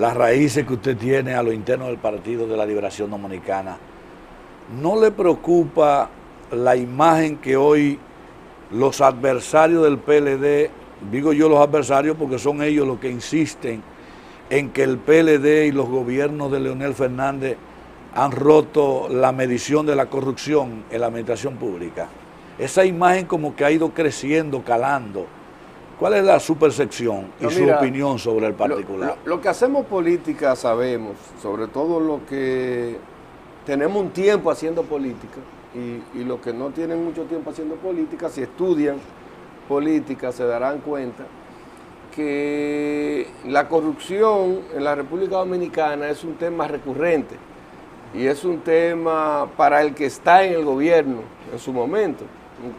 las raíces que usted tiene a lo interno del Partido de la Liberación Dominicana, ¿no le preocupa la imagen que hoy los adversarios del PLD, digo yo los adversarios porque son ellos los que insisten en que el PLD y los gobiernos de Leonel Fernández han roto la medición de la corrupción en la administración pública? Esa imagen como que ha ido creciendo, calando. ¿Cuál es su percepción y su opinión sobre el particular? Lo que hacemos política sabemos, sobre todo lo que tenemos un tiempo haciendo política y los que no tienen mucho tiempo haciendo política, si estudian política se darán cuenta que la corrupción en la República Dominicana es un tema recurrente y es un tema para el que está en el gobierno en su momento.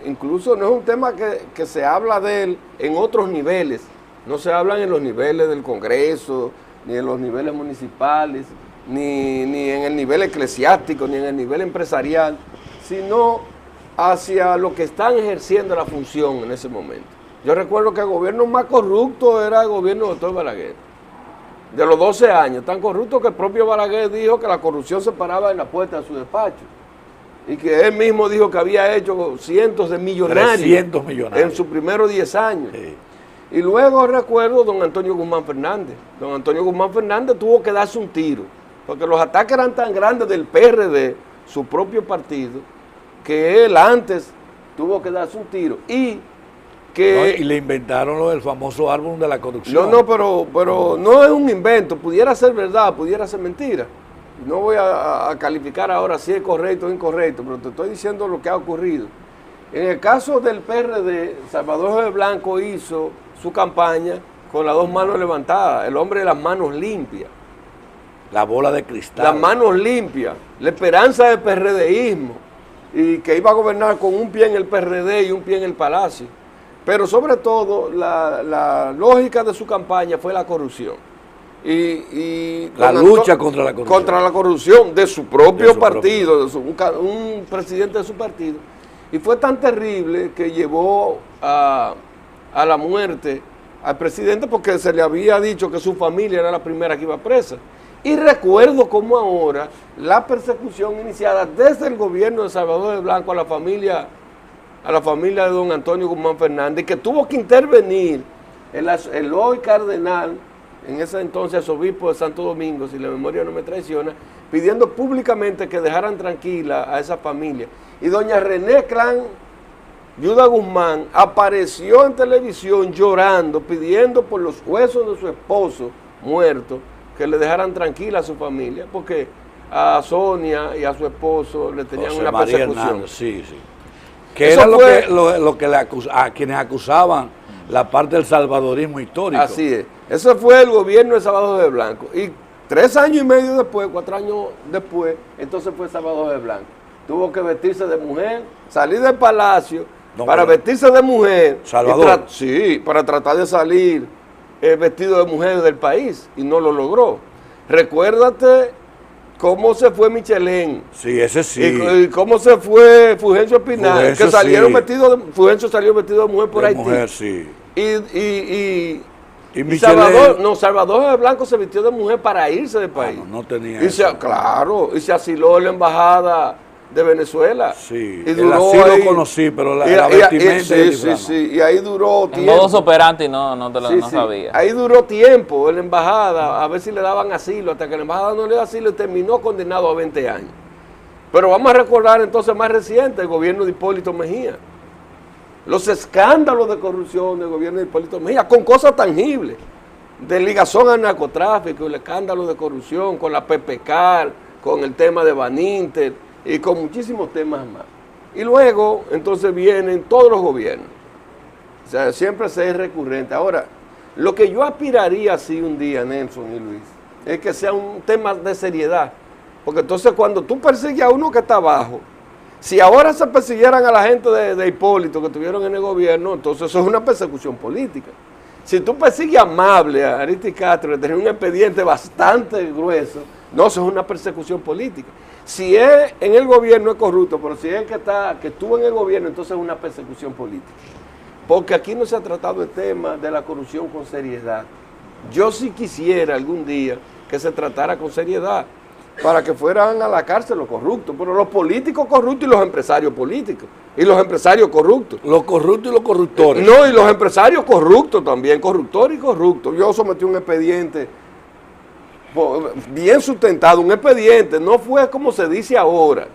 Incluso no es un tema que se habla de él en otros niveles, no se hablan en los niveles del Congreso, ni en los niveles municipales, ni en el nivel eclesiástico, ni en el nivel empresarial, sino hacia lo que están ejerciendo la función en ese momento. Yo recuerdo que el gobierno más corrupto era el gobierno del doctor Balaguer. De los 12 años, tan corrupto que el propio Balaguer dijo que la corrupción se paraba en la puerta de su despacho. Y que él mismo dijo que había hecho cientos de millonarios, 300 millonarios en sus primeros 10 años. Sí. Y luego recuerdo don Antonio Guzmán Fernández. Don Antonio Guzmán Fernández tuvo que darse un tiro, porque los ataques eran tan grandes del PRD, su propio partido, que él antes tuvo que darse un tiro. Y le inventaron el famoso árbol de la corrupción. Pero no es un invento, pudiera ser verdad, pudiera ser mentira. No voy a calificar ahora si es correcto o incorrecto, pero te estoy diciendo lo que ha ocurrido. En el caso del PRD, Salvador Jorge Blanco hizo su campaña con las dos manos levantadas, el hombre de las manos limpias. La bola de cristal. Las manos limpias, la esperanza del PRDismo, y que iba a gobernar con un pie en el PRD y un pie en el Palacio. Pero sobre todo, la lógica de su campaña fue la corrupción. Y la lucha contra la corrupción. Contra la corrupción de su propio partido, un presidente de su partido. Y fue tan terrible que llevó a la muerte al presidente porque se le había dicho que su familia era la primera que iba presa. Y recuerdo cómo ahora la persecución iniciada desde el gobierno de Salvador de Blanco a la familia de don Antonio Guzmán Fernández, que tuvo que intervenir el hoy cardenal, en ese entonces obispo de Santo Domingo, si la memoria no me traiciona, pidiendo públicamente que dejaran tranquila a esa familia. Y doña René Clan Yuda Guzmán apareció en televisión llorando, pidiendo por los huesos de su esposo muerto, que le dejaran tranquila a su familia, porque a Sonia y a su esposo le tenían José una María persecución. Hernández, sí. Que eso era lo que a quienes acusaban la parte del salvadorismo histórico. Así es. Ese fue el gobierno de Salvador de Blanco. Y 3 años y medio después, 4 años después, entonces fue Salvador de Blanco. Tuvo que vestirse de mujer, salir del palacio para vestirse de mujer. Salvador. Sí, para tratar de salir vestido de mujer del país. Y no lo logró. Recuérdate cómo se fue Michelén. Sí, ese sí. Y cómo se fue Fulgencio Espinal. Que salieron vestidos de... Fulgencio salió vestido de mujer por Haití. Mujer, sí. Y Salvador de Blanco se vistió de mujer para irse del país. No tenía eso. Claro, y se asiló en la embajada de Venezuela. Sí, y duró el asilo ahí, lo conocí, pero la vestimenta... Sí, y ahí duró tiempo. En modus operandi no sabía. Ahí duró tiempo en la embajada, a ver si le daban asilo, hasta que la embajada no le dio asilo y terminó condenado a 20 años. Pero vamos a recordar entonces más reciente, el gobierno de Hipólito Mejía. Los escándalos de corrupción del gobierno de Hipólito Mejía, con cosas tangibles, de ligación al narcotráfico, el escándalo de corrupción, con la PPCAR, con el tema de Baninter y con muchísimos temas más. Y luego, entonces vienen todos los gobiernos. O sea, siempre se es recurrente. Ahora, lo que yo aspiraría así un día, Nelson y Luis, es que sea un tema de seriedad. Porque entonces cuando tú persigues a uno que está abajo, si ahora se persiguieran a la gente de Hipólito que estuvieron en el gobierno, entonces eso es una persecución política. Si tú persigues amable a Aristide Castro, que tenía un expediente bastante grueso, no, eso es una persecución política. Si es en el gobierno es corrupto, pero si es el que estuvo en el gobierno, entonces es una persecución política. Porque aquí no se ha tratado el tema de la corrupción con seriedad. Yo sí quisiera algún día que se tratara con seriedad, para que fueran a la cárcel los corruptos, pero los políticos corruptos y los empresarios políticos, y los empresarios corruptos. Los corruptos y los corruptores. No, y los empresarios corruptos también, corruptores y corruptos. Yo sometí un expediente bien sustentado, un expediente, no fue como se dice ahora,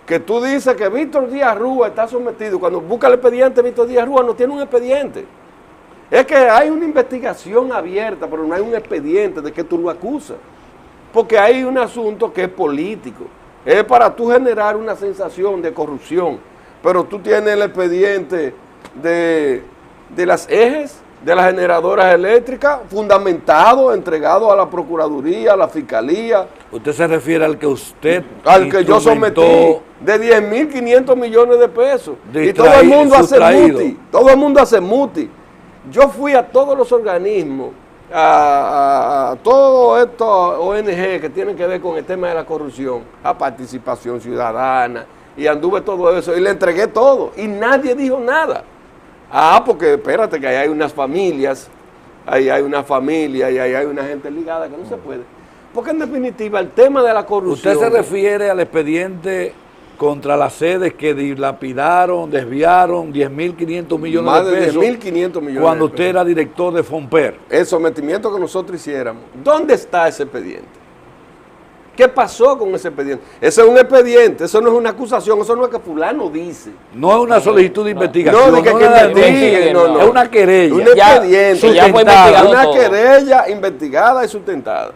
que tú dices que Víctor Díaz Rúa está sometido. Cuando busca el expediente, Víctor Díaz Rúa no tiene un expediente. Es que hay una investigación abierta, pero no hay un expediente de que tú lo acusas. Porque hay un asunto que es político. Es para tú generar una sensación de corrupción. Pero tú tienes el expediente de las ejes, de las generadoras eléctricas, fundamentado, entregado a la Procuraduría, a la Fiscalía. ¿Usted se refiere al que usted al que yo sometí, de 10.500 millones de pesos? Y todo el mundo sustraído. hace muti, todo el mundo hace muti. Yo fui a todos los organismos, a todos estos ONG que tienen que ver con el tema de la corrupción, a Participación Ciudadana, y anduve todo eso, y le entregué todo, y nadie dijo nada. Porque espérate, que ahí hay unas familias, ahí hay una familia, y ahí hay una gente ligada que no se puede. Porque en definitiva el tema de la corrupción... ¿Usted se refiere al expediente contra las sedes que dilapidaron, desviaron 10.500 millones de pesos? Más de 10.500 millones. Cuando usted era director de Fomper. El sometimiento que nosotros hiciéramos. ¿Dónde está ese expediente? ¿Qué pasó con ese expediente? Ese es un expediente, eso no es una acusación, eso no es que fulano dice. No es una solicitud de investigación. No, de que investiguen, no. Es una querella. Un expediente, ya fue investigado una todo. querella investigada y sustentada.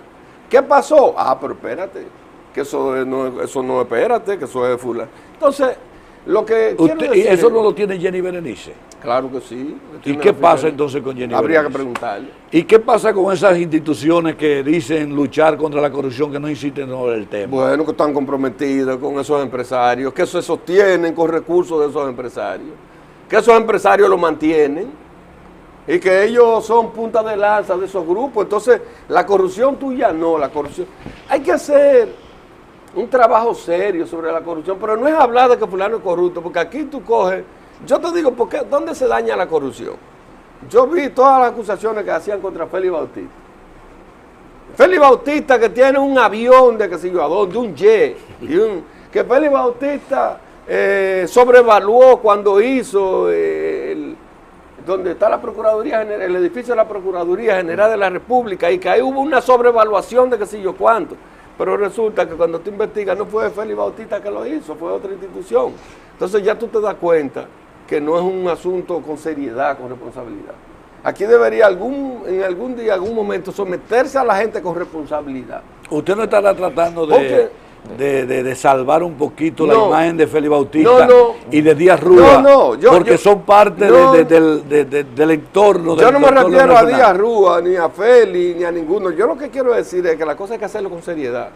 ¿Qué pasó? Pero espérate, que eso no espérate, que eso es fulano. Entonces, lo que quiero decir... ¿Eso no lo tiene Jenny Berenice? Claro que sí. ¿Y qué pasa entonces con Jenny Habría Berenice? que preguntarle. ¿Y qué pasa con esas instituciones que dicen luchar contra la corrupción, que no insisten sobre el tema? Bueno, que están comprometidas con esos empresarios, que se sostienen con recursos de esos empresarios, que esos empresarios lo mantienen y que ellos son punta de lanza de esos grupos. Entonces, la corrupción tuya no, la corrupción... Hay que hacer un trabajo serio sobre la corrupción, pero no es hablar de que fulano es corrupto, porque aquí tú coges... Yo te digo, ¿por qué? ¿Dónde se daña la corrupción? Yo vi todas las acusaciones que hacían contra Félix Bautista. Félix Bautista, que tiene un avión de qué sé yo a dónde, un jet, que Félix Bautista sobrevaluó cuando hizo donde está la Procuraduría General, el edificio de la Procuraduría General de la República, y que ahí hubo una sobrevaluación de qué sé yo cuánto. Pero resulta que cuando tú investigas no fue Félix Bautista que lo hizo, fue otra institución. Entonces ya tú te das cuenta que no es un asunto con seriedad, con responsabilidad. Aquí debería en algún día, algún momento, someterse a la gente con responsabilidad. ¿Usted no estará tratando de salvar un poquito la imagen de Félix Bautista y de Díaz Rúa? Porque son parte del entorno. Yo no me refiero a Díaz Rúa, ni a Félix, ni a ninguno. Yo lo que quiero decir es que la cosa hay que hacerlo con seriedad.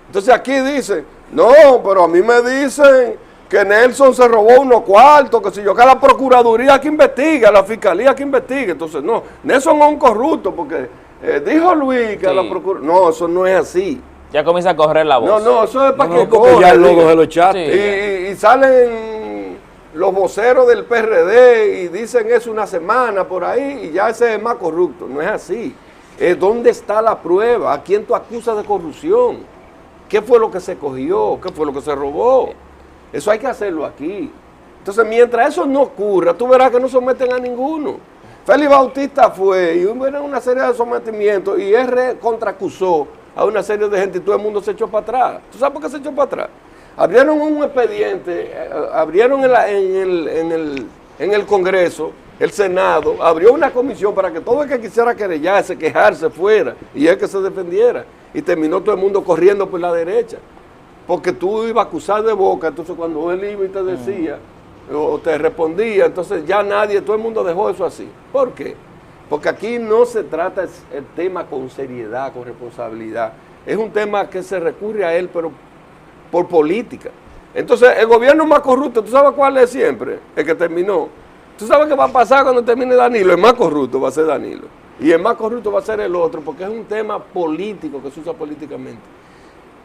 Entonces aquí dicen, no, pero a mí me dicen que Nelson se robó unos cuartos, que si yo, que la Procuraduría que investiga, la Fiscalía que investiga. Entonces, no, Nelson es un corrupto, porque dijo Luis que la Procuraduría... No, eso no es así. Ya comienza a correr la voz. No, eso es para que porque ya el logo se lo echaste. Y salen los voceros del PRD y dicen eso una semana por ahí y ya ese es más corrupto. No es así. ¿Dónde está la prueba? ¿A quién tú acusas de corrupción? ¿Qué fue lo que se cogió? ¿Qué fue lo que se robó? Eso hay que hacerlo aquí. Entonces, mientras eso no ocurra, tú verás que no someten a ninguno. Félix Bautista fue y hubo una serie de sometimientos y él contraacusó a una serie de gente y todo el mundo se echó para atrás. ¿Tú sabes por qué se echó para atrás? Abrieron un expediente, abrieron en el Congreso, el Senado, abrió una comisión para que todo el que quisiera querellarse, quejarse fuera y él que se defendiera. Y terminó todo el mundo corriendo por la derecha. Porque tú ibas a acusar de boca, entonces cuando él iba y te decía, o te respondía, entonces ya nadie, todo el mundo dejó eso así. ¿Por qué? Porque aquí no se trata el tema con seriedad, con responsabilidad. Es un tema que se recurre a él, pero por política. Entonces, el gobierno más corrupto, ¿tú sabes cuál es siempre? El que terminó. ¿Tú sabes qué va a pasar cuando termine Danilo? El más corrupto va a ser Danilo. Y el más corrupto va a ser el otro, porque es un tema político que se usa políticamente.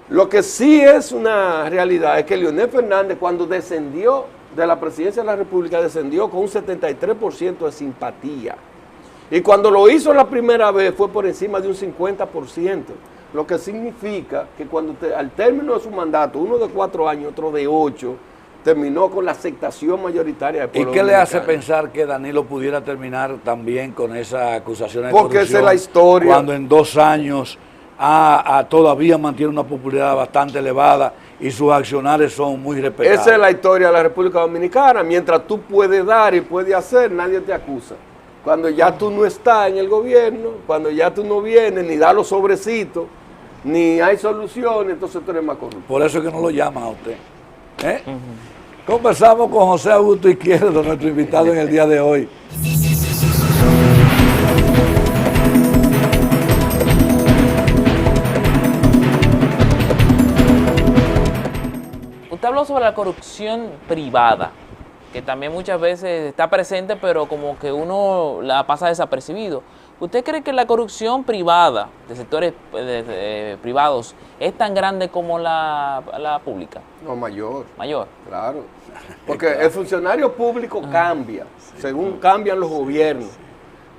Lo que sí es una realidad es que Leonel Fernández, cuando descendió de la presidencia de la República, descendió con un 73% de simpatía. Y cuando lo hizo la primera vez fue por encima de un 50%, lo que significa que cuando al término de su mandato, uno de 4 años, otro de 8, terminó con la aceptación mayoritaria del pueblo ¿Y qué le hace dominicano. pensar que Danilo pudiera terminar también con esa acusación de Porque corrupción? esa es la historia. Cuando en 2 años todavía mantiene una popularidad bastante elevada y sus accionarios son muy respetados. Esa es la historia de la República Dominicana. Mientras tú puedes dar y puedes hacer, nadie te acusa. Cuando ya tú no estás en el gobierno, cuando ya tú no vienes, ni das los sobrecitos, ni hay soluciones, entonces tú eres más corrupto. Por eso es que no lo llaman a usted. Conversamos con José Augusto Izquierdo, nuestro invitado en el día de hoy. Usted habló sobre la corrupción privada, que también muchas veces está presente, pero como que uno la pasa desapercibido. ¿Usted cree que la corrupción privada, de sectores privados, es tan grande como la pública? No, mayor. Mayor. Claro. Porque el funcionario público cambia, según cambian los gobiernos.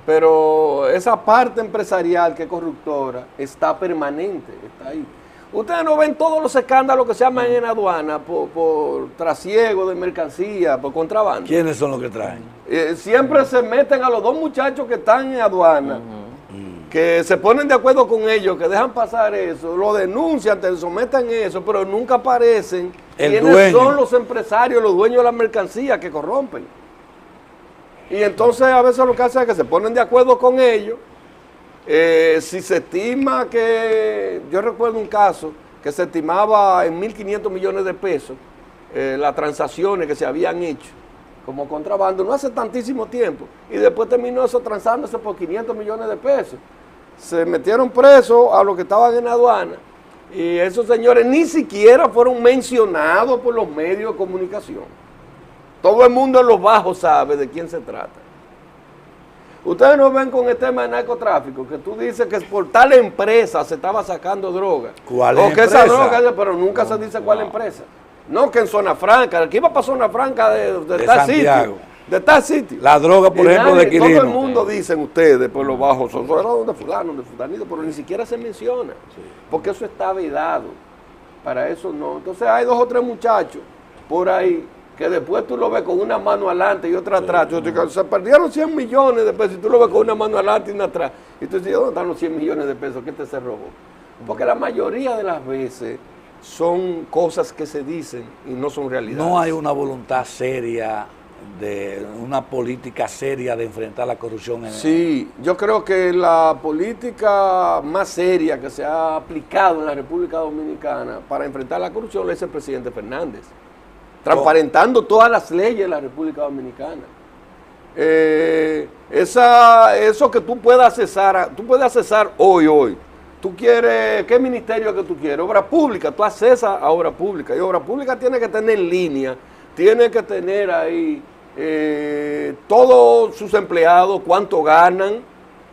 Pero esa parte empresarial que es corruptora está permanente, está ahí. Ustedes no ven todos los escándalos que se llaman en aduana por trasiego de mercancía, por contrabando. ¿Quiénes son los que traen? Siempre se meten a los 2 muchachos que están en aduana, que se ponen de acuerdo con ellos, que dejan pasar eso, lo denuncian, te someten eso, pero nunca aparecen quiénes son los empresarios, los dueños de la mercancía que corrompen. Y entonces a veces lo que hacen es que se ponen de acuerdo con ellos. Si se estima que, yo recuerdo un caso que se estimaba en 1.500 millones de pesos las transacciones que se habían hecho como contrabando, no hace tantísimo tiempo, y después terminó eso transándose por 500 millones de pesos. Se metieron presos a los que estaban en aduana, y esos señores ni siquiera fueron mencionados por los medios de comunicación. Todo el mundo en los bajos sabe de quién se trata. Ustedes no ven con el tema de narcotráfico, que tú dices que por tal empresa se estaba sacando droga. ¿Cuál o empresa? Que esa droga, pero nunca se dice cuál empresa. No, que en Zona Franca, aquí iba para Zona Franca de tal sitio. De tal sitio. La droga, por ejemplo, de Quilino. Todo el mundo dicen ustedes, por los bajos, son de fulano, de fulanito, pero ni siquiera se menciona. Porque eso está vedado. Para eso no. Entonces hay 2 o 3 muchachos por ahí que después tú lo ves con una mano adelante y otra atrás. Se perdieron 100 millones de pesos y tú lo ves con una mano adelante y una atrás. Y tú dices, ¿dónde están los 100 millones de pesos? ¿Qué te se robó? Porque la mayoría de las veces son cosas que se dicen y no son realidades. No hay una voluntad seria, una política seria de enfrentar la corrupción. Sí, yo creo que la política más seria que se ha aplicado en la República Dominicana para enfrentar la corrupción es el presidente Fernández, transparentando todas las leyes de la República Dominicana. Eso que tú puedes accesar hoy. Tú quieres, ¿qué ministerio que tú quieres? Obra pública, tú accesas a obra pública. Y obra pública tiene que tener línea, tiene que tener ahí todos sus empleados, cuánto ganan,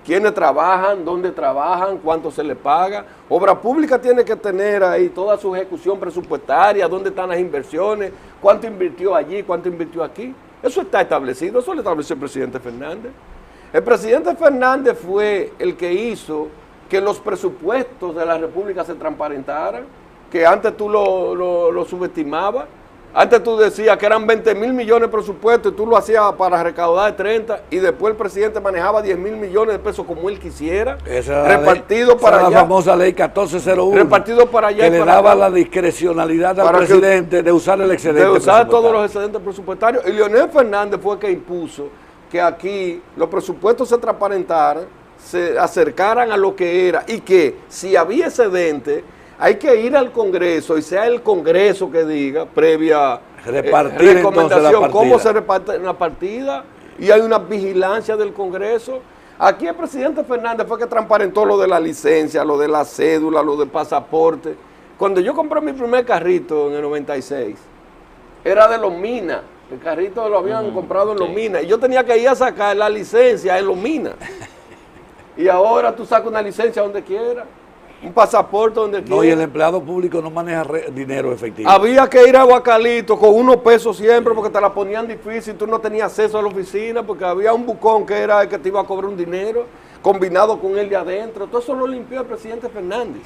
quiénes trabajan, dónde trabajan, cuánto se les paga. Obra pública tiene que tener ahí toda su ejecución presupuestaria, dónde están las inversiones, cuánto invirtió allí, cuánto invirtió aquí. Eso está establecido, eso lo estableció el presidente Fernández. El presidente Fernández fue el que hizo que los presupuestos de la República se transparentaran, que antes tú lo subestimabas. Antes tú decías que eran 20.000 millones de presupuesto y tú lo hacías para recaudar 30 y después el presidente manejaba 10.000 millones de pesos como él quisiera, repartido para allá. La famosa ley 1401, repartido para allá, que le daba la discrecionalidad al presidente de usar el excedente. De usar todos los excedentes presupuestarios. Y Leonel Fernández fue el que impuso que aquí los presupuestos se transparentaran, se acercaran a lo que era y que si había excedente, hay que ir al Congreso y sea el Congreso que diga, previa recomendación, cómo se reparte la partida, y hay una vigilancia del Congreso. Aquí el presidente Fernández fue que transparentó lo de la licencia, lo de la cédula, lo del pasaporte. Cuando yo compré mi primer carrito en el 96, era de Los Minas. El carrito lo habían comprado en Los Minas y yo tenía que ir a sacar la licencia en Los Minas. Y ahora tú sacas una licencia donde quieras. un pasaporte donde quiera. No, y el empleado público no maneja dinero efectivo. Había que ir a Guacalito con unos pesos siempre porque te la ponían difícil, tú no tenías acceso a la oficina porque había un bucón que era el que te iba a cobrar un dinero combinado con el de adentro. Todo eso lo limpió el presidente Fernández.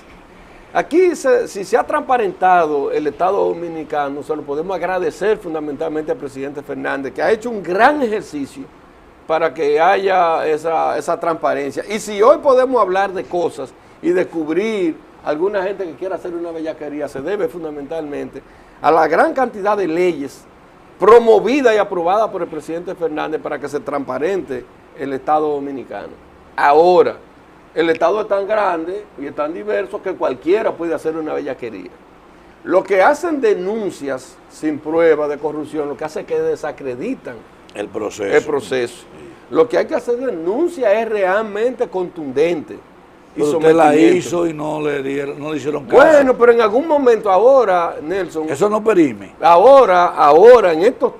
Aquí, si se ha transparentado el Estado Dominicano, se lo podemos agradecer fundamentalmente al presidente Fernández, que ha hecho un gran ejercicio para que haya esa transparencia. Y si hoy podemos hablar de cosas y descubrir alguna gente que quiera hacer una bellaquería, se debe fundamentalmente a la gran cantidad de leyes promovidas y aprobadas por el presidente Fernández para que se transparente el Estado Dominicano. Ahora, el Estado es tan grande y es tan diverso que cualquiera puede hacer una bellaquería. Lo que hacen denuncias sin prueba de corrupción, lo que hace es que desacreditan el proceso. Lo que hay que hacer denuncia es realmente contundente. Pero usted la hizo y no le hicieron caso. Bueno, pero en algún momento ahora, Nelson... Eso no perime. Ahora, en estos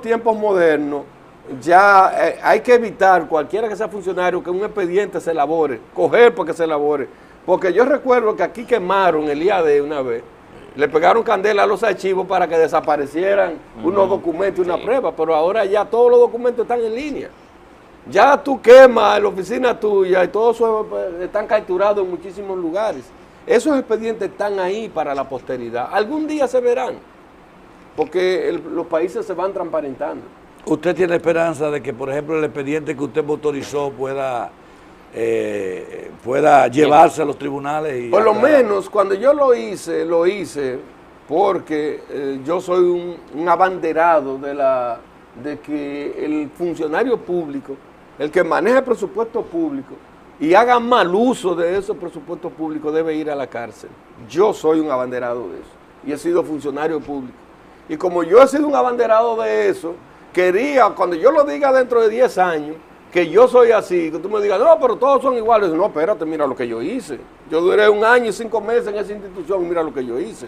tiempos modernos, ya hay que evitar, cualquiera que sea funcionario, que un expediente se elabore, coger porque se elabore. Porque yo recuerdo que aquí quemaron el IAD una vez, le pegaron candela a los archivos para que desaparecieran unos documentos y una prueba, pero ahora ya todos los documentos están en línea. Ya tú quemas la oficina tuya y todo eso están capturados en muchísimos lugares. Esos expedientes están ahí para la posteridad. Algún día se verán, porque los países se van transparentando. ¿Usted tiene esperanza de que, por ejemplo, el expediente que usted motorizó pueda llevarse a los tribunales? Por lo menos, cuando yo lo hice porque yo soy un abanderado de que el funcionario público, el que maneja el presupuesto público y haga mal uso de esos presupuestos públicos, debe ir a la cárcel. Yo soy un abanderado de eso y he sido funcionario público. Y como yo he sido un abanderado de eso, quería, cuando yo lo diga dentro de 10 años, que yo soy así, que tú me digas, no, pero todos son iguales. No, espérate, mira lo que yo hice. Yo duré 1 año y 5 meses en esa institución, mira lo que yo hice.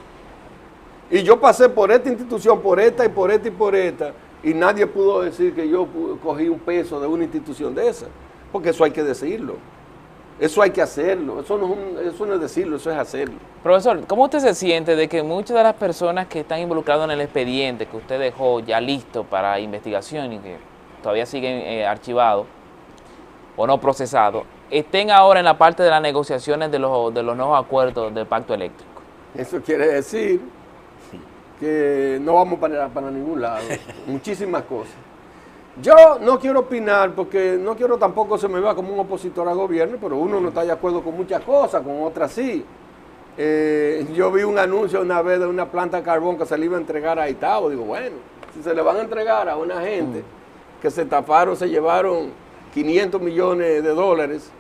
Y yo pasé por esta institución, por esta y por esta y por esta, y nadie pudo decir que yo cogí un peso de una institución de esa, porque eso hay que decirlo. Eso hay que hacerlo, eso no es decirlo, eso es hacerlo. Profesor, ¿cómo usted se siente de que muchas de las personas que están involucradas en el expediente que usted dejó ya listo para investigación y que todavía siguen archivados o no procesados, estén ahora en la parte de las negociaciones de los nuevos acuerdos del pacto eléctrico? Eso quiere decir que no vamos para ningún lado, muchísimas cosas. Yo no quiero opinar porque no quiero tampoco se me vea como un opositor al gobierno, pero uno no está de acuerdo con muchas cosas, con otras sí. Yo vi un anuncio una vez de una planta de carbón que se le iba a entregar a Itabo. Digo, bueno, si se le van a entregar a una gente que se taparon, se llevaron 500 millones de dólares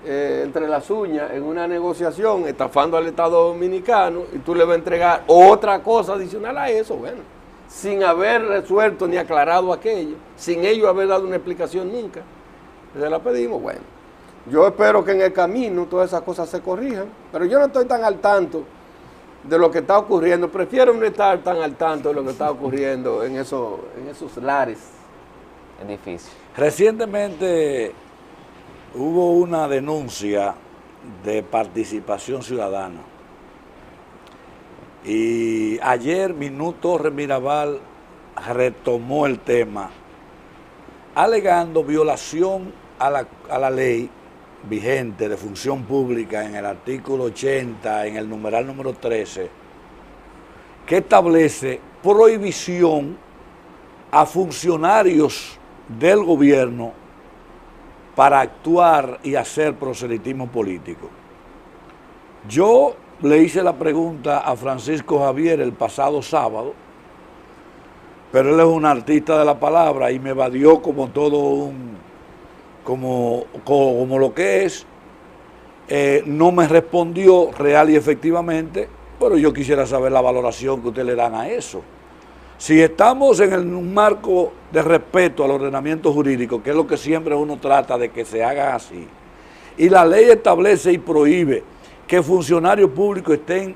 entre las uñas en una negociación, estafando al Estado Dominicano, y tú le vas a entregar otra cosa adicional a eso, bueno, sin haber resuelto ni aclarado aquello, sin ellos haber dado una explicación nunca. Se la pedimos, bueno. Yo espero que en el camino todas esas cosas se corrijan, pero yo no estoy tan al tanto de lo que está ocurriendo. Prefiero no estar tan al tanto de lo que está ocurriendo en esos lares. Es difícil. Recientemente hubo una denuncia de participación ciudadana. Y ayer Minú Torres Mirabal retomó el tema, alegando violación a la ley vigente de función pública en el artículo 80, en el numeral número 13, que establece prohibición a funcionarios del gobierno para actuar y hacer proselitismo político. Yo le hice la pregunta a Francisco Javier el pasado sábado, pero él es un artista de la palabra y me evadió como todo como lo que es. No me respondió real y efectivamente, pero yo quisiera saber la valoración que ustedes le dan a eso. Si estamos en un marco de respeto al ordenamiento jurídico, que es lo que siempre uno trata de que se haga así, y la ley establece y prohíbe que funcionarios públicos estén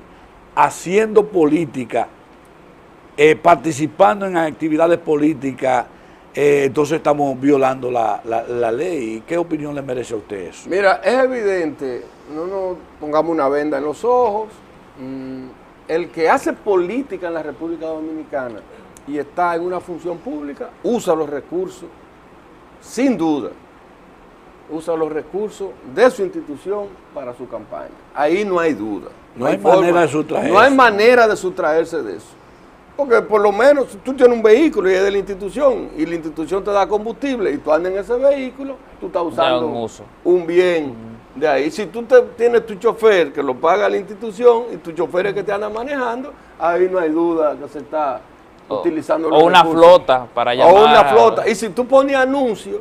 haciendo política, participando en actividades políticas entonces estamos violando la ley. ¿Qué opinión le merece a usted eso? Mira, es evidente, no nos pongamos una venda en los ojos. El que hace política en la República Dominicana y está en una función pública, usa los recursos, sin duda, usa los recursos de su institución para su campaña. Ahí no hay duda. No hay manera de sustraerse. No hay manera de sustraerse de eso. Porque por lo menos tú tienes un vehículo y es de la institución, y la institución te da combustible, y tú andas en ese vehículo, tú estás usando un bien de ahí. Si tú tienes tu chofer que lo paga la institución y tu chofer es que te anda manejando, ahí no hay duda que se está utilizando los una recursos. Flota para llamar. O una flota. Y si tú pones anuncios,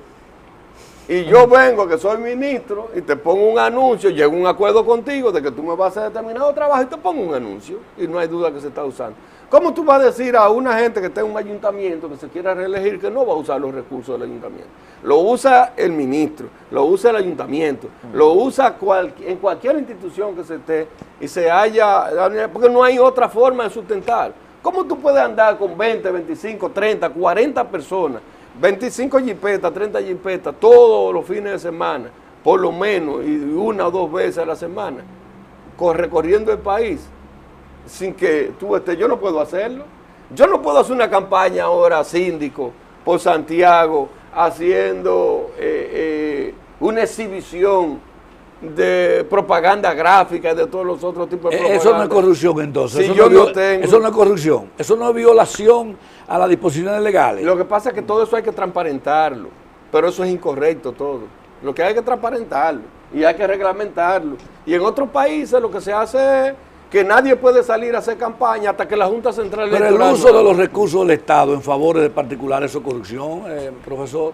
y yo vengo que soy ministro y te pongo un anuncio, llego a un acuerdo contigo de que tú me vas a hacer determinado trabajo y te pongo un anuncio, y no hay duda que se está usando. ¿Cómo tú vas a decir a una gente que está en un ayuntamiento que se quiera reelegir que no va a usar los recursos del ayuntamiento? Lo usa el ministro, lo usa el ayuntamiento, lo usa en cualquier institución que se esté y se haya, porque no hay otra forma de sustentar. ¿Cómo tú puedes andar con 20, 25, 30, 40 personas, 25 jipetas, 30 jipetas, todos los fines de semana, por lo menos, y una o dos veces a la semana, recorriendo el país? Sin que tú estés, yo no puedo hacerlo. Yo no puedo hacer una campaña ahora síndico por Santiago haciendo una exhibición de propaganda gráfica y de todos los otros tipos de propaganda. Eso no es corrupción entonces. Si eso, yo no no tengo, eso no es corrupción. Eso no es violación a las disposiciones legales. Lo que pasa es que todo eso hay que transparentarlo, pero eso es incorrecto todo. Lo que hay que transparentarlo y hay que reglamentarlo. Y en otros países lo que se hace es que nadie puede salir a hacer campaña hasta que la Junta Central Electoral... Pero el uso de los recursos del Estado en favor de particulares, ¿eso es corrupción, profesor?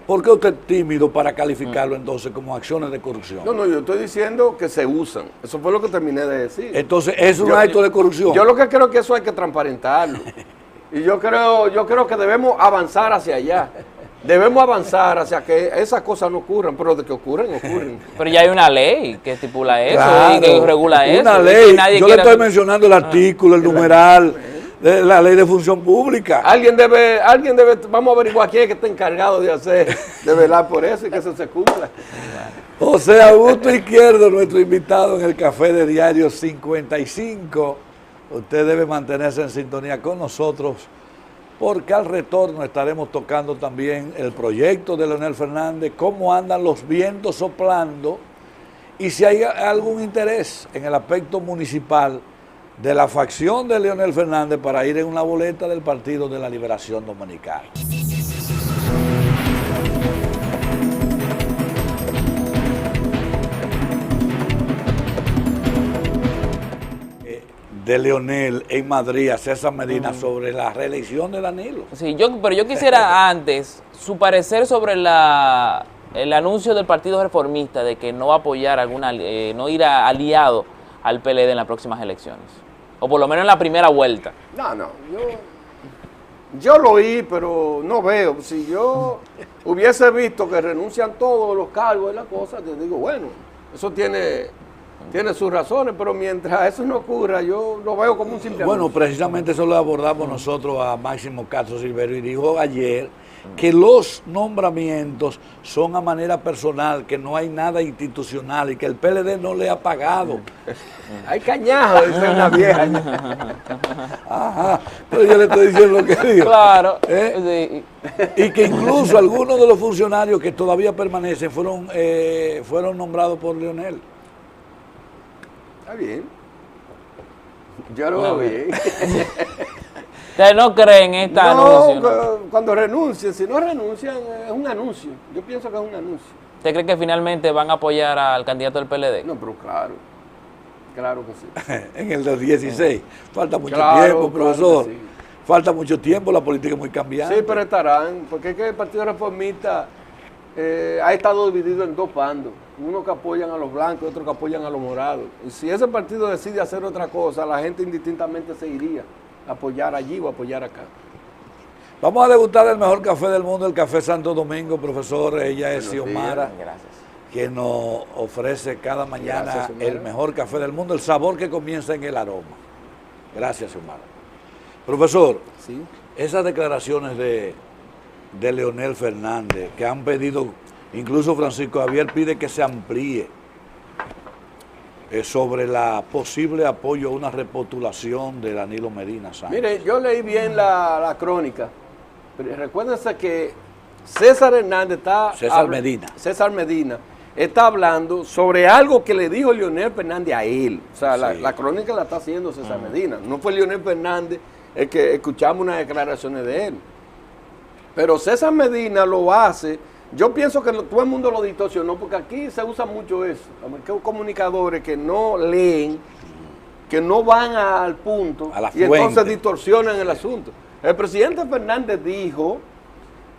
¿Por qué usted es tímido para calificarlo entonces como acciones de corrupción? No, yo estoy diciendo que se usan. Eso fue lo que terminé de decir. Entonces, ¿es un acto de corrupción? Yo lo que creo que eso hay que transparentarlo. Y yo creo que debemos avanzar hacia allá. Debemos avanzar hacia que esas cosas no ocurran, pero de que ocurren, ocurren. Pero ya hay una ley que estipula eso, Claro, y que regula eso. una ley. Yo le estoy mencionando el artículo, el numeral de la ley de función pública. Alguien debe, vamos a averiguar quién es que está encargado de velar por eso y que eso se cumpla. José Augusto Izquierdo, nuestro invitado en el Café de Diario 55. Usted debe mantenerse en sintonía con nosotros, porque al retorno estaremos tocando también el proyecto de Leonel Fernández, cómo andan los vientos soplando y si hay algún interés en el aspecto municipal de la facción de Leonel Fernández para ir en una boleta del Partido de la Liberación Dominicana. De Leonel en Madrid a César Medina sobre la reelección de Danilo. Sí, pero yo quisiera antes su parecer sobre el anuncio del Partido Reformista de que no va a apoyar no irá aliado al PLD en las próximas elecciones, o por lo menos en la primera vuelta. No, yo lo oí, pero no veo. Si yo hubiese visto que renuncian todos los cargos y las cosas, te digo, bueno, eso tiene sus razones, pero mientras eso no ocurra, yo lo veo como un simple Bueno, anuncio. precisamente eso lo abordamos nosotros a Máximo Castro Silverio y dijo ayer que los nombramientos son a manera personal, que no hay nada institucional y que el PLD no le ha pagado. Hay cañajo, dice una vieja. Ajá, pero yo le estoy diciendo lo que digo. Claro. Sí. Y que incluso algunos de los funcionarios que todavía permanecen fueron nombrados por Leonel. Está bien. Yo lo veo bien. ¿Ustedes no creen esta anuncio? No, cuando renuncien, si no renuncian, es un anuncio. Yo pienso que es un anuncio. ¿Usted cree que finalmente van a apoyar al candidato del PLD? No, pero claro que sí. En el del 16. Falta mucho Claro, tiempo, profesor. claro que sí. Falta mucho tiempo, la política es muy cambiante. Sí, pero estarán, porque es que el Partido Reformista ha estado dividido en dos bandos. Unos que apoyan a los blancos y otros que apoyan a los morados. Y si ese partido decide hacer otra cosa, la gente indistintamente se iría a apoyar allí o a apoyar acá. Vamos a degustar el mejor café del mundo, el Café Santo Domingo, profesor. Ella es Xiomara, Gracias. que nos ofrece cada mañana Gracias, Xiomara. el mejor café del mundo, el sabor que comienza en el aroma. Gracias, Xiomara. Profesor, Sí. esas declaraciones de de Leonel Fernández, que han pedido, incluso Francisco Javier pide que se amplíe sobre la posible apoyo a una repostulación de Danilo Medina Sánchez. Mire, yo leí bien la crónica. Pero recuérdense que César Hernández César Medina está hablando sobre algo que le dijo Leonel Fernández a él. O sea, sí. la crónica la está haciendo César Medina. No fue Leonel Fernández el que escuchamos unas declaraciones de él. Pero César Medina lo hace. Yo pienso que todo el mundo lo distorsionó, porque aquí se usa mucho eso. Hay comunicadores que no leen, que no van al punto, y entonces distorsionan el asunto. El presidente Fernández dijo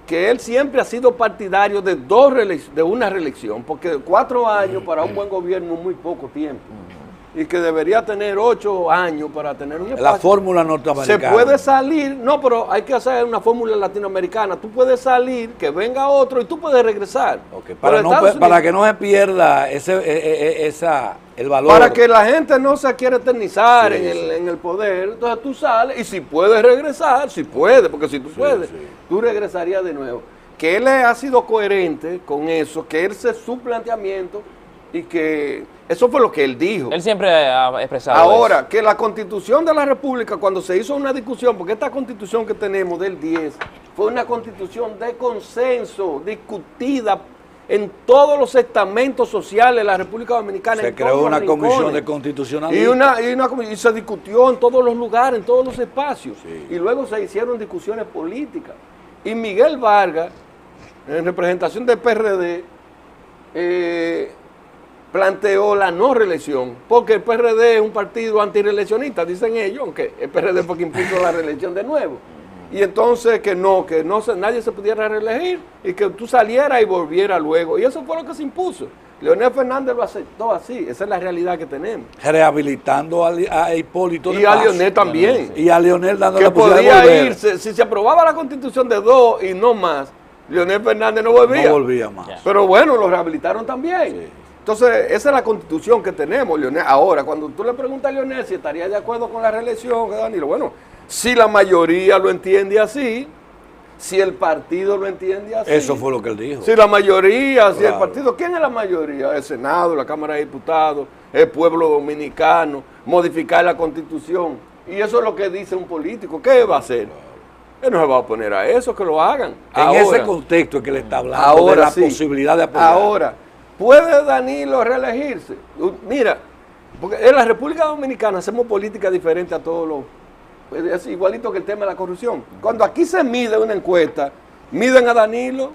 que él siempre ha sido partidario de una reelección, porque 4 años para un buen gobierno es muy poco tiempo. Y que debería tener 8 años para tener un espacio. La fórmula norteamericana. Se puede salir, no, pero hay que hacer una fórmula latinoamericana. Tú puedes salir, que venga otro y tú puedes regresar. Okay. Para que no se pierda el valor. Para que la gente no se quiera eternizar en el poder, entonces tú sales y si puedes regresar, si puedes, porque si tú puedes, tú regresarías de nuevo. Que él ha sido coherente con eso, que ese es su planteamiento y que eso fue lo que él dijo. Él siempre ha expresado ahora, eso. Que la Constitución de la República, cuando se hizo una discusión, porque esta Constitución que tenemos del 10, fue una Constitución de consenso, discutida en todos los estamentos sociales de la República Dominicana. Se creó una comisión de constitucionalismo. Y se discutió en todos los lugares, en todos los espacios. Sí. Y luego se hicieron discusiones políticas. Y Miguel Vargas, en representación del PRD, planteó la no reelección, porque el PRD es un partido antireeleccionista, dicen ellos, aunque el PRD fue quien impuso la reelección de nuevo. Y entonces que nadie se pudiera reelegir y que tú salieras y volvieras luego. Y eso fue lo que se impuso. Leonel Fernández lo aceptó así, esa es la realidad que tenemos. Rehabilitando a Hipólito y a Leonel también. Y a Leonel dando la posibilidad de volver. Si se aprobaba la Constitución de 2 y no más, Leonel Fernández no volvía. No volvía más. Pero bueno, lo rehabilitaron también. Sí. Entonces, esa es la Constitución que tenemos, Leonel. Ahora, cuando tú le preguntas a Leonel si estaría de acuerdo con la reelección, Danilo, bueno, si la mayoría lo entiende así, si el partido lo entiende así. Eso fue lo que él dijo. Si la mayoría, claro. Si el partido, ¿quién es la mayoría? El Senado, la Cámara de Diputados, el pueblo dominicano, modificar la Constitución. Y eso es lo que dice un político. ¿Qué va a hacer? Él no se va a oponer a eso, que lo hagan. En ese contexto es que le está hablando de la posibilidad de apoyar. Ahora, ¿puede Danilo reelegirse? Mira, porque en la República Dominicana hacemos política diferente a todos los... Es igualito que el tema de la corrupción. Cuando aquí se mide una encuesta, miden a Danilo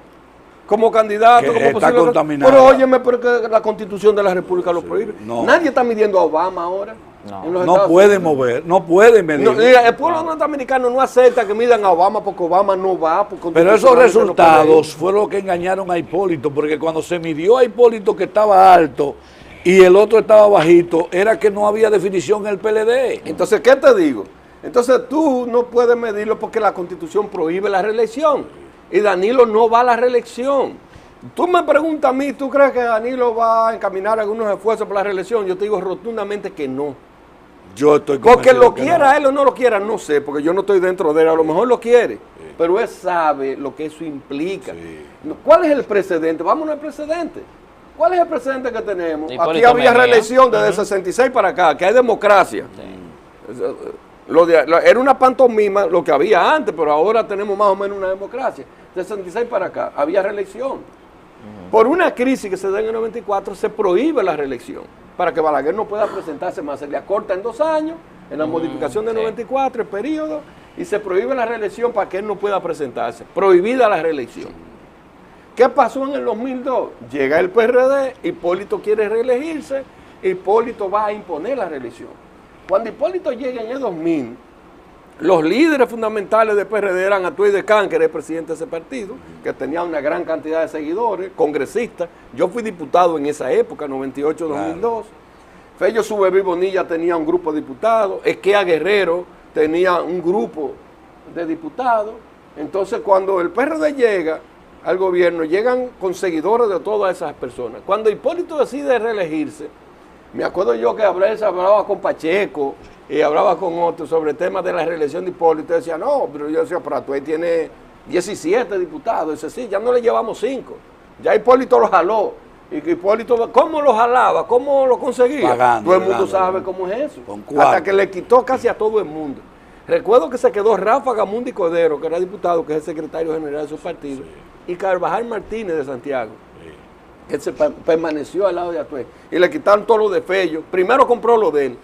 como candidato, que como está contaminado. Pero óyeme, porque la Constitución de la República lo prohíbe. No. Nadie está midiendo a Obama ahora. No puede mover, no puede medir. El pueblo norteamericano no acepta que midan a Obama porque Obama no va. Pero esos resultados fueron los que engañaron a Hipólito, porque cuando se midió a Hipólito que estaba alto y el otro estaba bajito, era que no había definición en el PLD. Entonces, ¿qué te digo? Entonces tú no puedes medirlo porque la Constitución prohíbe la reelección y Danilo no va a la reelección. Tú me preguntas a mí, ¿tú crees que Danilo va a encaminar algunos esfuerzos por la reelección? Yo te digo rotundamente que no. Yo estoy porque lo quiera él o no lo quiera, no sé, porque yo no estoy dentro de él, a lo mejor lo quiere, pero él sabe lo que eso implica. ¿Cuál es el precedente? Vámonos al precedente. ¿Cuál es el precedente que tenemos? Aquí había reelección desde el 66 para acá, que hay democracia. Era una pantomima lo que había antes, pero ahora tenemos más o menos una democracia. De 66 para acá había reelección. Por una crisis que se da en el 94 se prohíbe la reelección para que Balaguer no pueda presentarse más. Se le acorta en 2 años, en la modificación del 94, el periodo, y se prohíbe la reelección para que él no pueda presentarse. Prohibida la reelección. ¿Qué pasó en el 2002? Llega el PRD, Hipólito quiere reelegirse, Hipólito va a imponer la reelección. Cuando Hipólito llega en el 2000, los líderes fundamentales del PRD eran Atuey de Can, que era el presidente de ese partido, que tenía una gran cantidad de seguidores, congresistas. Yo fui diputado en esa época, 98-2002. Claro. Fello Suberbí Bonilla tenía un grupo de diputados, Esquea Guerrero tenía un grupo de diputados. Entonces, cuando el PRD llega al gobierno, llegan con seguidores de todas esas personas. Cuando Hipólito decide reelegirse, me acuerdo yo que hablaba con Pacheco y hablaba con otros sobre temas de la reelección de Hipólito. Decía, no, pero yo decía, pero Atuey tiene 17 diputados. Dice, sí, ya no le llevamos 5. Ya Hipólito lo jaló. Y que Hipólito, ¿cómo lo jalaba? ¿Cómo lo conseguía? Pagando, todo el mundo pagando, sabe cómo es eso. ¿Con cuál? Hasta que le quitó casi a todo el mundo. Recuerdo que se quedó Rafa Gamundi Cordero, que era diputado, que es el secretario general de su partido, y Carvajal Martínez de Santiago, que se permaneció al lado de Atuey. Y le quitaron todo lo de Fello. Primero compró lo de él,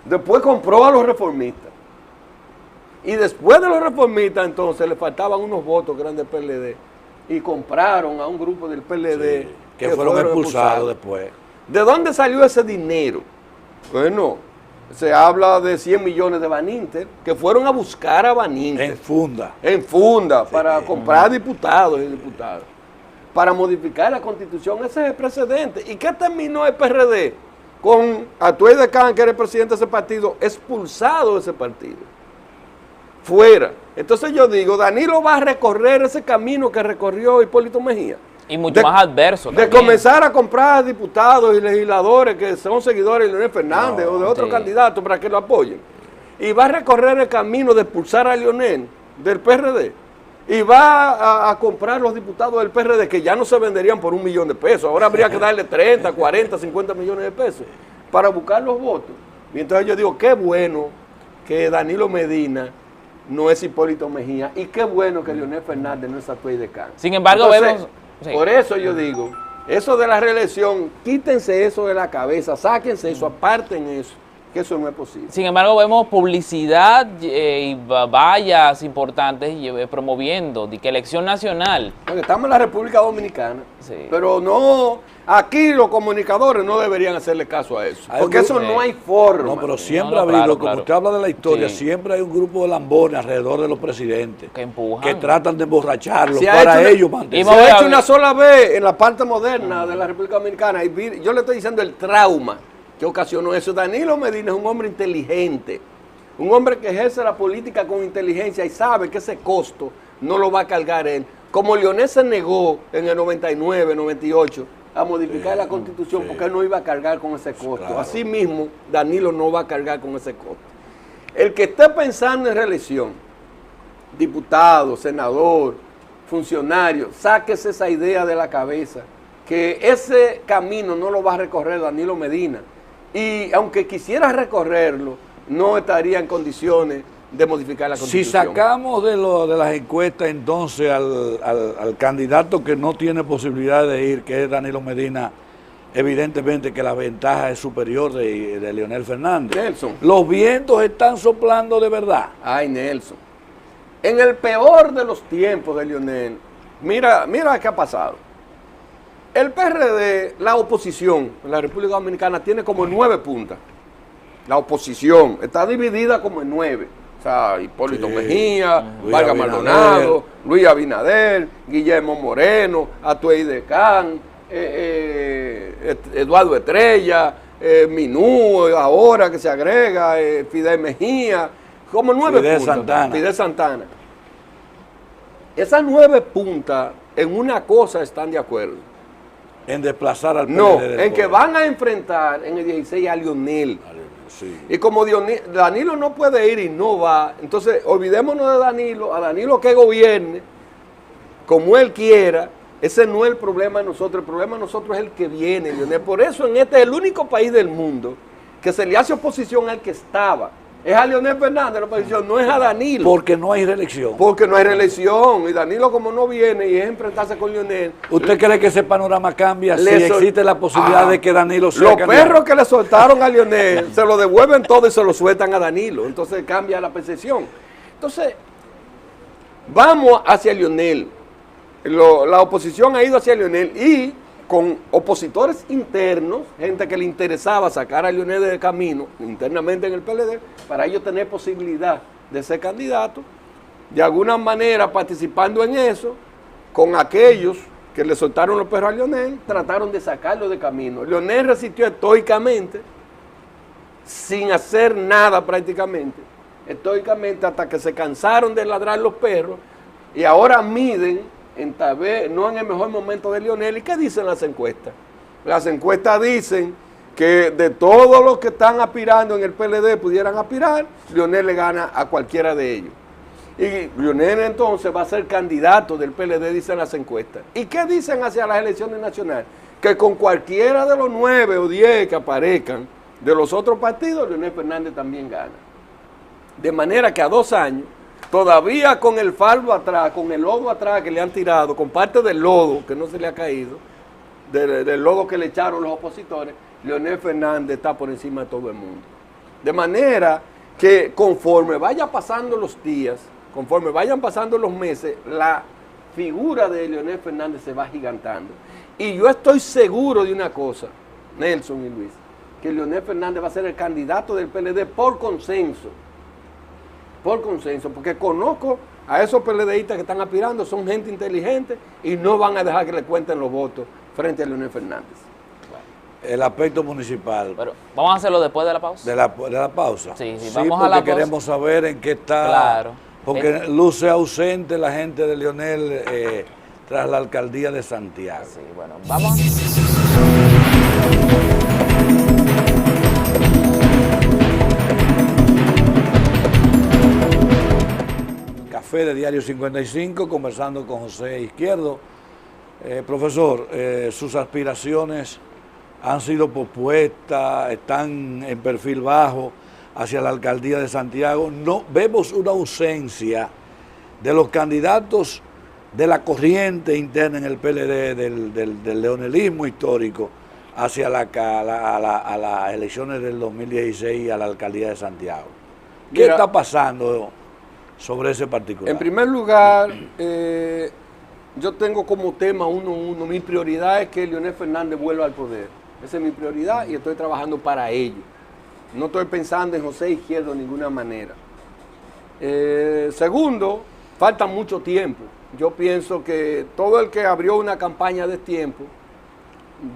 después compró a los reformistas. Y después de los reformistas, entonces, le faltaban unos votos que eran del PLD. Y compraron a un grupo del PLD. Sí, que fueron expulsados después. ¿De dónde salió ese dinero? Bueno, se habla de 100 millones de Baninter, que fueron a buscar a Baninter. En funda. Para comprar diputados y diputadas. Para modificar la Constitución. Ese es el precedente. ¿Y qué terminó el PRD? Con Atuey de Can, que era el presidente de ese partido, expulsado de ese partido. Fuera. Entonces yo digo, Danilo va a recorrer ese camino que recorrió Hipólito Mejía. Y mucho más adverso De también. comenzar a comprar diputados y legisladores que son seguidores de Leonel Fernández o de otros candidatos para que lo apoyen. Y va a recorrer el camino de expulsar a Leonel del PRD. Y va a comprar los diputados del PRD que ya no se venderían por $1 millón. Ahora habría que darle 30, 40, 50 millones de pesos para buscar los votos. Y entonces yo digo, qué bueno que Danilo Medina no es Hipólito Mejía y qué bueno que Leonel Fernández no es Atuey de Can. Sin embargo, Entonces, vemos... Sí. Por eso yo digo, eso de la reelección, quítense eso de la cabeza, sáquense eso, aparten eso, que eso no es posible. Sin embargo, vemos publicidad y vallas importantes promoviendo de que elección nacional. Porque estamos en la República Dominicana, Sí. pero no, aquí los comunicadores no deberían hacerle caso a eso, Hay porque un eso grupo- no hay forma. No, pero siempre No, ha habido, claro, como claro. usted habla de la historia, Sí. siempre hay un grupo de lambones alrededor de los presidentes Que empujan. que tratan de emborracharlos Se ha para hecho- ellos Y mantener. Se vamos ha a hecho ver- una sola vez en la parte moderna de la República Dominicana. Y yo le estoy diciendo el trauma que ocasionó eso. Danilo Medina es un hombre inteligente, un hombre que ejerce la política con inteligencia y sabe que ese costo no lo va a cargar él. Como Leonel se negó en el 99, 98 a modificar la Constitución porque él no iba a cargar con ese costo. Claro. Así mismo, Danilo no va a cargar con ese costo. El que esté pensando en reelección, diputado, senador, funcionario, sáquese esa idea de la cabeza, que ese camino no lo va a recorrer Danilo Medina. Y aunque quisiera recorrerlo, no estaría en condiciones de modificar la Si Constitución. sacamos de las encuestas entonces al candidato que no tiene posibilidad de ir, que es Danilo Medina, evidentemente que la ventaja es superior de Leonel Fernández. Nelson. Los vientos están soplando de verdad. Ay, Nelson. En el peor de los tiempos de Leonel, mira qué ha pasado. El PRD, la oposición en la República Dominicana tiene como 9 puntas. La oposición está dividida como en 9. O sea, Hipólito Sí. Mejía, Luis Vargas Abinader. Maldonado, Luis Abinader, Guillermo Moreno, Atuey de Can, Eduardo Estrella, Minú, ahora que se agrega, Fidel Mejía, como 9 Fidel puntas. Santana. Fidel Santana. Esas 9 puntas en una cosa están de acuerdo. En desplazar al No, PLD del en que poder. van a enfrentar en el 16 a Leonel. Sí. Y como Danilo no puede ir y no va, entonces olvidémonos de Danilo, a Danilo que gobierne como él quiera. Ese no es el problema de nosotros, el problema de nosotros es el que viene, Leonel. Por eso en este es el único país del mundo que se le hace oposición al que estaba. Es a Leonel Fernández la oposición, no es a Danilo. Porque no hay reelección. Porque no hay reelección. Y Danilo como no viene y es enfrentarse con Leonel. ¿Usted cree que ese panorama cambia si Le sol- existe la posibilidad Ah, de que Danilo sea Los candidato? perros que le soltaron a Leonel se lo devuelven todo y se lo sueltan a Danilo. Entonces cambia la percepción. Entonces, vamos hacia Leonel. La oposición ha ido hacia Leonel y con opositores internos, gente que le interesaba sacar a Leonel del camino internamente en el PLD, para ellos tener posibilidad de ser candidato, de alguna manera participando en eso, con aquellos que le soltaron los perros a Leonel, trataron de sacarlo de camino. Leonel resistió estoicamente, sin hacer nada prácticamente, estoicamente hasta que se cansaron de ladrar los perros y ahora miden tal vez no en el mejor momento de Leonel. ¿Y qué dicen las encuestas? Las encuestas dicen que de todos los que están aspirando en el PLD pudieran aspirar, Leonel le gana a cualquiera de ellos. Y Leonel entonces va a ser candidato del PLD, dicen las encuestas. ¿Y qué dicen hacia las elecciones nacionales? Que con cualquiera de los 9 o 10 que aparezcan de los otros partidos, Leonel Fernández también gana. De manera que a 2 años, todavía con el fardo atrás, con el lodo atrás que le han tirado, con parte del lodo que no se le ha caído, del lodo que le echaron los opositores, Leonel Fernández está por encima de todo el mundo. De manera que conforme vaya pasando los días, conforme vayan pasando los meses, la figura de Leonel Fernández se va gigantando. Y yo estoy seguro de una cosa, Nelson y Luis, que Leonel Fernández va a ser el candidato del PLD por consenso, porque conozco a esos PLDistas que están aspirando, son gente inteligente y no van a dejar que le cuenten los votos frente a Leonel Fernández. El aspecto municipal. Pero vamos a hacerlo después de la pausa. De la pausa. Sí, vamos a la pausa. Queremos saber en qué está. Claro. Porque luce ausente la gente de Leonel tras la alcaldía de Santiago. Sí, bueno, vamos. Café de Diario 55, conversando con José Izquierdo. Profesor, sus aspiraciones han sido pospuestas, están en perfil bajo hacia la alcaldía de Santiago. No vemos una ausencia de los candidatos de la corriente interna en el PLD del leonelismo histórico hacia a las elecciones del 2016 y a la alcaldía de Santiago. ¿Qué está pasando sobre ese particular? En primer lugar, yo tengo como tema uno, mi prioridad es que Leonel Fernández vuelva al poder. Esa es mi prioridad y estoy trabajando para ello. No estoy pensando en José Izquierdo de ninguna manera. Segundo, falta mucho tiempo. Yo pienso que todo el que abrió una campaña de tiempo,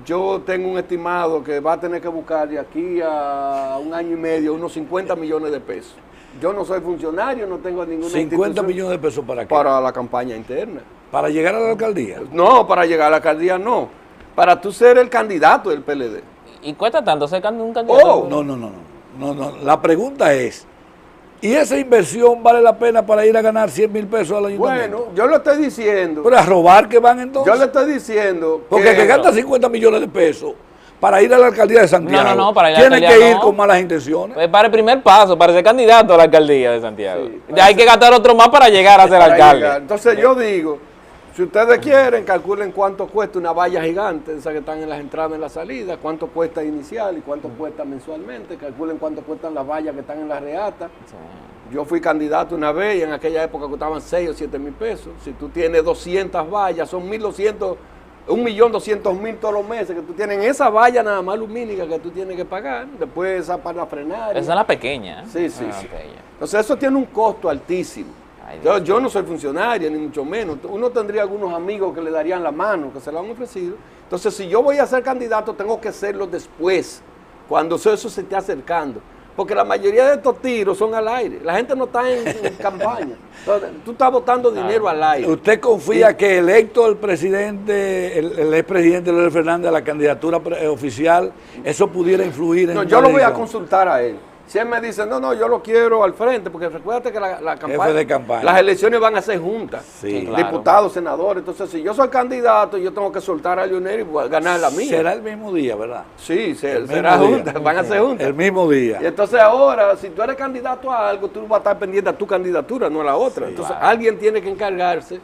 yo tengo un estimado que va a tener que buscar de aquí a 1 año y medio unos 50 millones de pesos. Yo no soy funcionario, no tengo ninguna 50 millones de pesos ¿para qué? Para la campaña interna. ¿Para llegar a la alcaldía? No, para llegar a la alcaldía no. Para tú ser el candidato del PLD. ¿Y cuesta tanto ser un candidato? No. La pregunta es, ¿y esa inversión vale la pena para ir a ganar 100 mil pesos al ayuntamiento? Bueno, yo lo estoy diciendo. ¿Pero a robar que van entonces? Yo le estoy diciendo porque el que gasta 50 millones de pesos para ir a la alcaldía de Santiago, no, para ir a la tiene alcaldía que ir no. con malas intenciones. Pues para el primer paso, para ser candidato a la alcaldía de Santiago. Sí, ya hay que gastar otro más para llegar a ser alcalde. Llegar. Entonces yo digo, si ustedes quieren, calculen cuánto cuesta una valla gigante, esa que están en las entradas y en las salidas, cuánto cuesta inicial y cuánto cuesta mensualmente, calculen cuánto cuestan las vallas que están en la reata. Sí. Yo fui candidato una vez y en aquella época costaban 6 o 7 mil pesos. Si tú tienes 200 vallas, son 1.200.000 todos los meses que tú tienes en esa valla nada más lumínica que tú tienes que pagar. Después esa para frenar. Esa es la pequeña. Sí. Entonces eso tiene un costo altísimo. Yo no soy funcionario, ni mucho menos. Uno tendría algunos amigos que le darían la mano, que se la han ofrecido. Entonces, si yo voy a ser candidato, tengo que hacerlo después, cuando eso se esté acercando. Porque la mayoría de estos tiros son al aire. La gente no está en campaña. Entonces, tú estás botando dinero al aire. ¿Usted confía que electo el presidente, el expresidente Leonel Fernández a la candidatura oficial, eso pudiera influir en No, yo lo voy a consultar a él. Si él me dice, no, yo lo quiero al frente, porque recuérdate que la campaña, las elecciones van a ser juntas, sí, claro. Diputados, senadores. Entonces, si yo soy candidato, yo tengo que soltar a Leonel y ganar la mía. Será el mismo día, ¿verdad? Sí, será juntas, van a ser juntas. El mismo día. Y entonces ahora, si tú eres candidato a algo, tú vas a estar pendiente a tu candidatura, no a la otra. Sí, entonces, claro. Alguien tiene que encargarse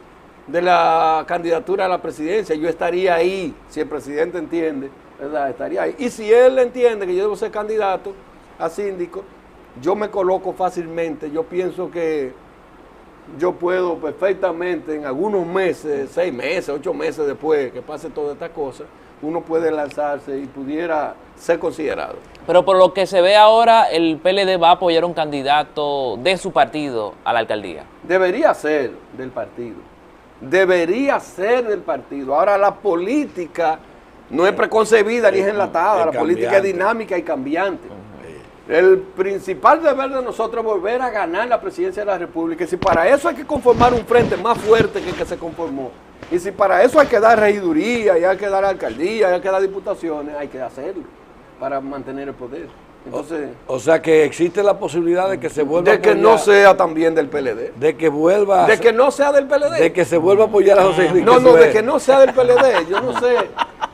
de la candidatura a la presidencia. Yo estaría ahí, si el presidente entiende, ¿verdad? Estaría ahí. Y si él entiende que yo debo ser candidato a síndico, yo me coloco fácilmente. Yo pienso que yo puedo perfectamente en algunos meses, 6 meses, 8 meses después que pase toda esta cosa, uno puede lanzarse y pudiera ser considerado. Pero por lo que se ve ahora, el PLD va a apoyar a un candidato de su partido a la alcaldía. Debería ser del partido. Debería ser del partido. Ahora la política no es preconcebida ni es enlatada, la política es dinámica y cambiante. El principal deber de nosotros es volver a ganar la presidencia de la República. Y si para eso hay que conformar un frente más fuerte que el que se conformó, y si para eso hay que dar regiduría, y hay que dar alcaldía, y hay que dar diputaciones, hay que hacerlo para mantener el poder. Entonces, O sea que existe la posibilidad de que se vuelva de que no sea también del PLD. de que vuelva De que no sea del PLD. de que se vuelva a apoyar a José Enrique No, de Suárez. que no sea del PLD. Yo no sé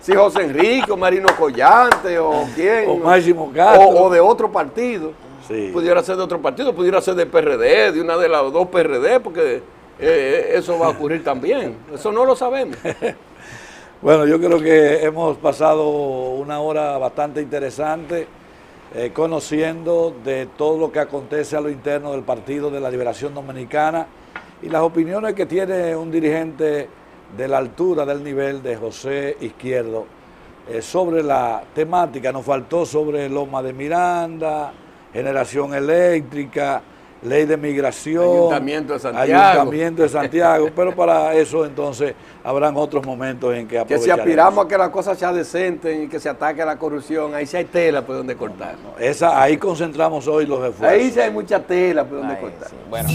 si José Enrique o Marino Collante o quién. O Máximo Castro. O de otro partido. Sí. Pudiera ser de otro partido, pudiera ser del PRD, de una de las dos PRD, porque eso va a ocurrir también. Eso no lo sabemos. Bueno, yo creo que hemos pasado una hora bastante interesante conociendo de todo lo que acontece a lo interno del Partido de la Liberación Dominicana y las opiniones que tiene un dirigente de la altura del nivel de José Izquierdo sobre la temática. Nos faltó sobre Loma de Miranda, generación eléctrica, ley de migración, Ayuntamiento de Santiago, pero para eso entonces habrán otros momentos en que Que si aprovecharemos. aspiramos a que las cosas sean decentes y que se ataque a la corrupción, ahí sí hay tela por donde cortar. Ahí concentramos hoy los esfuerzos. Ahí sí hay mucha tela por donde Ay, cortar. sí. Bueno.